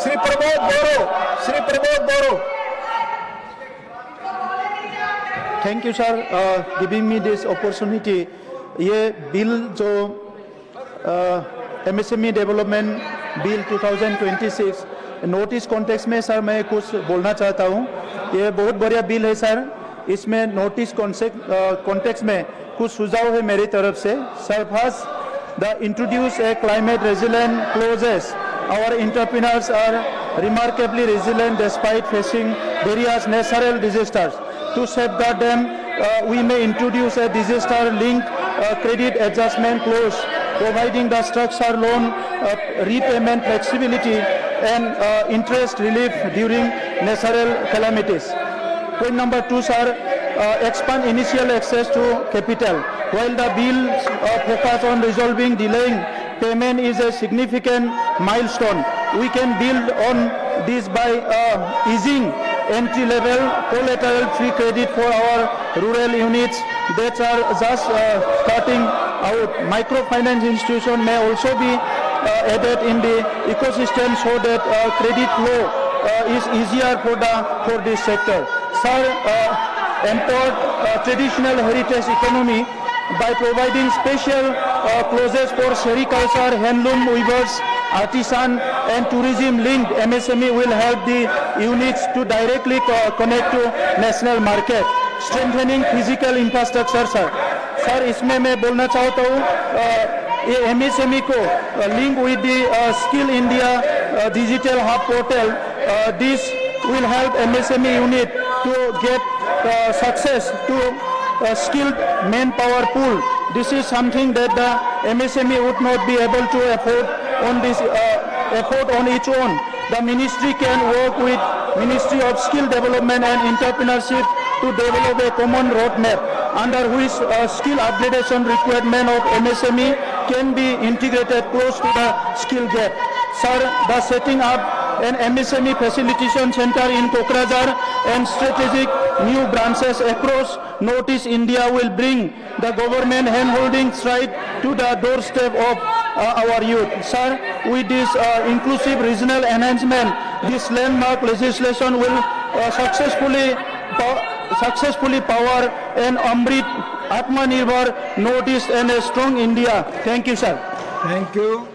Shri Pramod Boro. Thank you sir giving me this opportunity. ये bill जो MSME development bill 2026 notice context में sir मैं कुछ बोलना चाहता हूँ। ये बहुत बढ़िया बिल है सर। इसमें नोटिस कॉन्टेक्स्ट में कुछ सुझाव है मेरी तरफ से। Sir first the introduce a climate resilient clothes. Our entrepreneurs are remarkably resilient despite facing various natural disasters. To safeguard them, we may introduce a disaster-linked credit adjustment clause, providing the structured loan repayment flexibility and interest relief during natural calamities. Point number 2, sir, expand initial access to capital. While the bill focus on resolving delaying payment is a significant milestone, we can build on this by easing entry-level collateral-free credit for our rural units that are just starting out. Microfinance institutions may also be added in the ecosystem so that credit flow is easier for this sector. Sir, empower traditional heritage economy by providing special clauses for sericulture, handloom weavers, artisan and tourism-linked MSME will help the units to directly connect to national market. Strengthening physical infrastructure, sir. Sir इसमें मैं बोलना चाहता हूँ ये MSME को link with the skill India digital hub portal. This will help MSME unit to get success to skilled manpower pool. This is something that the MSME would not be able to afford on its own. The ministry can work with Ministry of Skill Development and Entrepreneurship to develop a common roadmap under which skill upgradation requirement of MSME can be integrated close to the skill gap. Sir, the setting up an MSME facilitation center in Kokrajhar and strategic new branches across Northeast India will bring the government hand-holding stride to the doorstep of our youth. Sir, with this inclusive regional enhancement, this landmark legislation will successfully power an Amrit Atmanirbhar Northeast and a strong India. Thank you, sir. Thank you.